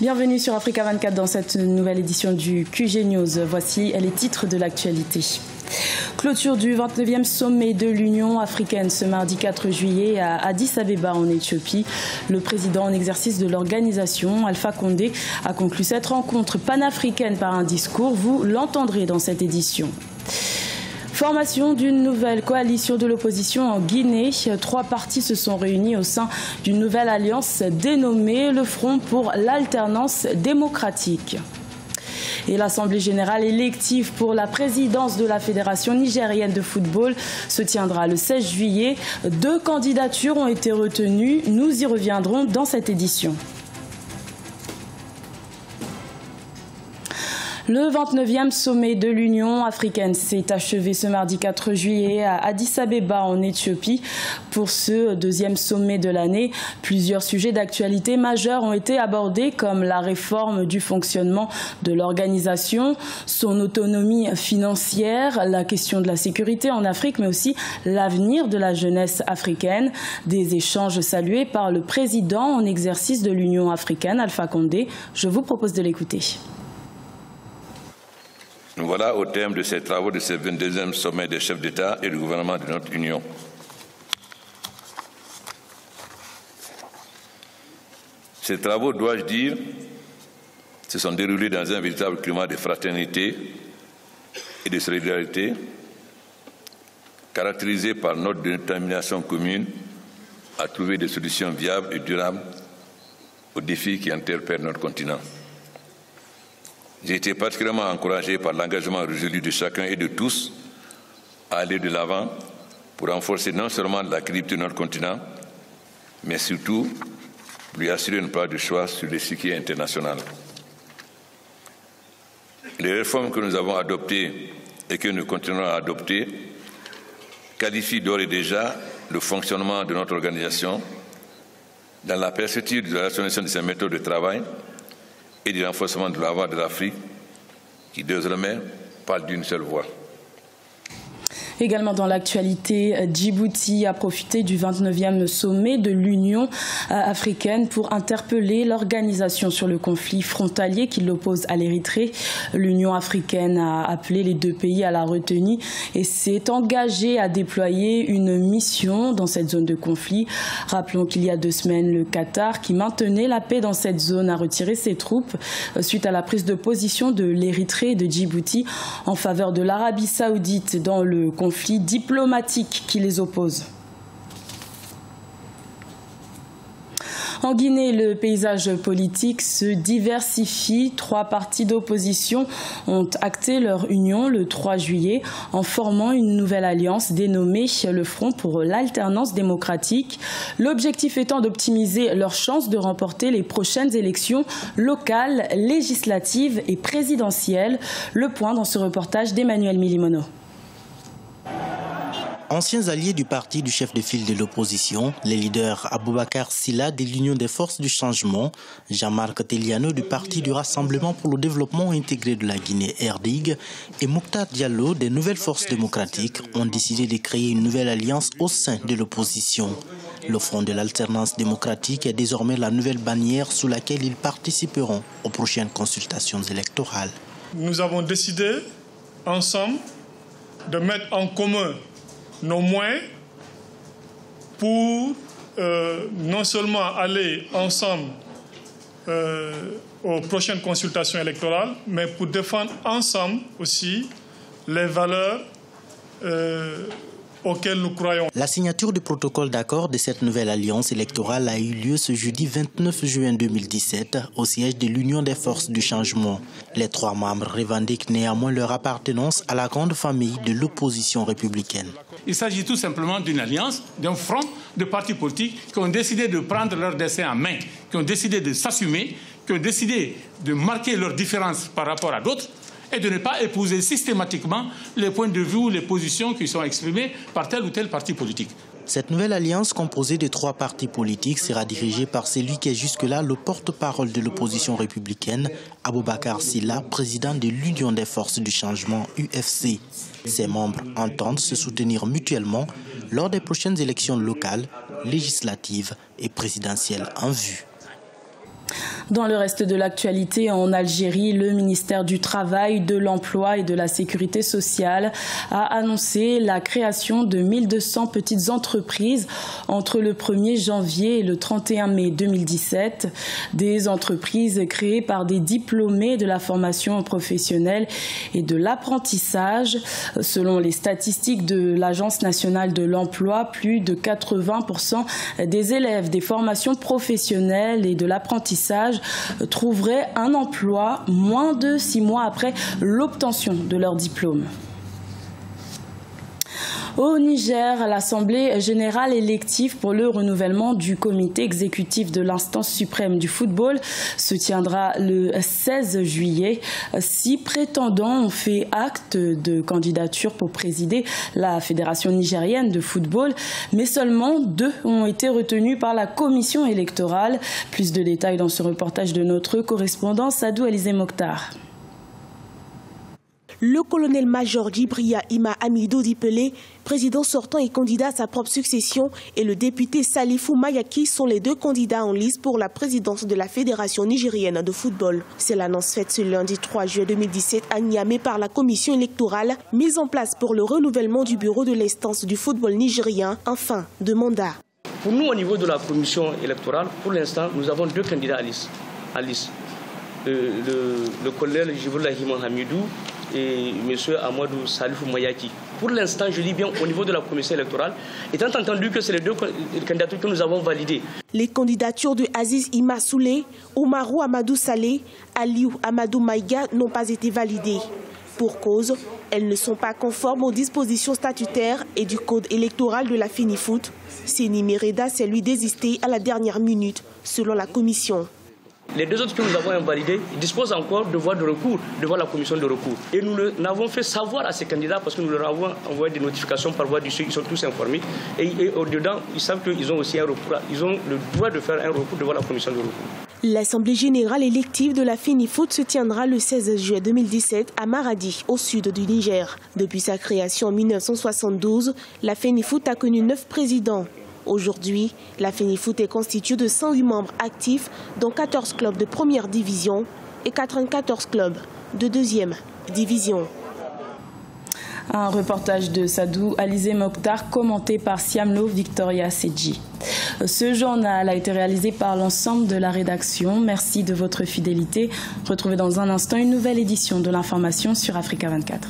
Bienvenue sur Africa 24 dans cette nouvelle édition du QG News. Voici les titres de l'actualité. Clôture du 29e sommet de l'Union africaine ce mardi 4 juillet à Addis Abeba en Éthiopie. Le président en exercice de l'organisation, Alpha Condé, a conclu cette rencontre panafricaine par un discours. Vous l'entendrez dans cette édition. Formation d'une nouvelle coalition de l'opposition en Guinée. 3 partis se sont réunis au sein d'une nouvelle alliance dénommée le Front pour l'alternance démocratique. Et l'Assemblée générale élective pour la présidence de la Fédération nigérienne de football se tiendra le 16 juillet. 2 candidatures ont été retenues. Nous y reviendrons dans cette édition. Le 29e sommet de l'Union africaine s'est achevé ce mardi 4 juillet à Addis Abeba en Éthiopie. Pour ce 2e sommet de l'année, plusieurs sujets d'actualité majeurs ont été abordés comme la réforme du fonctionnement de l'organisation, son autonomie financière, la question de la sécurité en Afrique, mais aussi l'avenir de la jeunesse africaine. Des échanges salués par le président en exercice de l'Union africaine, Alpha Condé. Je vous propose de l'écouter. Nous voilà au terme de ces travaux de ce 22e sommet des chefs d'État et de gouvernement de notre Union. Ces travaux, dois-je dire, se sont déroulés dans un véritable climat de fraternité et de solidarité, caractérisé par notre détermination commune à trouver des solutions viables et durables aux défis qui interpellent notre continent. J'ai été particulièrement encouragé par l'engagement résolu de chacun et de tous à aller de l'avant pour renforcer non seulement la crédibilité de notre continent, mais surtout lui assurer une part de choix sur l'échiquier international. Les réformes que nous avons adoptées et que nous continuerons à adopter qualifient d'ores et déjà le fonctionnement de notre organisation dans la perspective de la rationalisation de ses méthodes de travail et du renforcement de la voix de l'Afrique, qui désormais parle d'une seule voix. Également dans l'actualité, Djibouti a profité du 29e sommet de l'Union africaine pour interpeller l'organisation sur le conflit frontalier qui l'oppose à l'Érythrée. L'Union africaine a appelé les 2 pays à la retenue et s'est engagée à déployer une mission dans cette zone de conflit. Rappelons qu'il y a 2 semaines, le Qatar, qui maintenait la paix dans cette zone, a retiré ses troupes suite à la prise de position de l'Érythrée et de Djibouti en faveur de l'Arabie saoudite dans le conflit diplomatique qui les oppose. En Guinée, le paysage politique se diversifie. 3 partis d'opposition ont acté leur union le 3 juillet en formant une nouvelle alliance dénommée le Front pour l'alternance démocratique. L'objectif étant d'optimiser leurs chances de remporter les prochaines élections locales, législatives et présidentielles. Le point dans ce reportage d'Emmanuel Milimono. Anciens alliés du parti du chef de file de l'opposition, les leaders Aboubacar Silla de l'Union des forces du changement, Jean-Marc Teliano du parti du Rassemblement pour le développement intégré de la Guinée RDIG et Mokhtar Diallo des Nouvelles Forces démocratiques ont décidé de créer une nouvelle alliance au sein de l'opposition. Le Front de l'alternance démocratique est désormais la nouvelle bannière sous laquelle ils participeront aux prochaines consultations électorales. Nous avons décidé ensemble de mettre en commun nos moyens pour non seulement aller ensemble aux prochaines consultations électorales, mais pour défendre ensemble aussi les valeurs auxquelles nous croyons. La signature du protocole d'accord de cette nouvelle alliance électorale a eu lieu ce jeudi 29 juin 2017 au siège de l'Union des forces du changement. Les 3 membres revendiquent néanmoins leur appartenance à la grande famille de l'opposition républicaine. Il s'agit tout simplement d'une alliance, d'un front de partis politiques qui ont décidé de prendre leur destin en main, qui ont décidé de s'assumer, qui ont décidé de marquer leurs différences par rapport à d'autres et de ne pas épouser systématiquement les points de vue ou les positions qui sont exprimées par tel ou tel parti politique. Cette nouvelle alliance composée de 3 partis politiques sera dirigée par celui qui est jusque-là le porte-parole de l'opposition républicaine, Aboubacar Silla, président de l'Union des forces du changement UFC. Ses membres entendent se soutenir mutuellement lors des prochaines élections locales, législatives et présidentielles en vue. Dans le reste de l'actualité, en Algérie, le ministère du Travail, de l'Emploi et de la Sécurité sociale a annoncé la création de 1200 petites entreprises entre le 1er janvier et le 31 mai 2017. Des entreprises créées par des diplômés de la formation professionnelle et de l'apprentissage. Selon les statistiques de l'Agence nationale de l'emploi, plus de 80% des élèves des formations professionnelles et de l'apprentissage trouveraient un emploi moins de 6 mois après l'obtention de leur diplôme. Au Niger, l'Assemblée générale élective pour le renouvellement du comité exécutif de l'instance suprême du football se tiendra le 16 juillet. 6 prétendants ont fait acte de candidature pour présider la Fédération nigérienne de football, mais seulement 2 ont été retenus par la commission électorale. Plus de détails dans ce reportage de notre correspondant Sadou Alizé Mokhtar. Le colonel-major Djibrilla Ima Amidou Dipelé, président sortant et candidat à sa propre succession, et le député Salifou Mayaki sont les 2 candidats en lice pour la présidence de la Fédération nigérienne de football. C'est l'annonce faite ce lundi 3 juillet 2017 à Niamey par la commission électorale mise en place pour le renouvellement du bureau de l'instance du football nigérien en fin de mandat. Pour nous, au niveau de la commission électorale, pour l'instant, nous avons 2 candidats à lice. Le colonel Djibrilla Ima Amidou et M. Amadou Salifou Mayaki. Pour l'instant, je dis bien au niveau de la commission électorale, étant entendu que c'est les 2 candidatures que nous avons validées. Les candidatures de Aziz Ima Soulé, Oumarou Amadou Saleh, Aliou Amadou Maïga n'ont pas été validées. Pour cause, elles ne sont pas conformes aux dispositions statutaires et du code électoral de la FENIFOOT. Seni Mereda s'est lui désisté à la dernière minute, selon la commission. Les 2 autres que nous avons invalidés disposent encore de voies de recours devant la commission de recours. Et nous l'avons fait savoir à ces candidats parce que nous leur avons envoyé des notifications par voie du ils sont tous informés. Et au-dedans, ils savent qu'ils ont aussi un recours. Ils ont le droit de faire un recours devant la commission de recours. L'Assemblée générale élective de la FENIFOOT se tiendra le 16 juillet 2017 à Maradi, au sud du Niger. Depuis sa création en 1972, la FENIFOOT a connu 9 présidents. Aujourd'hui, la FENIFOOT est constituée de 108 membres actifs, dont 14 clubs de première division et 94 clubs de deuxième division. Un reportage de Sadou Alizé Mokhtar commenté par Siamlo Victoria Sedji. Ce journal a été réalisé par l'ensemble de la rédaction. Merci de votre fidélité. Retrouvez dans un instant une nouvelle édition de l'information sur Africa 24.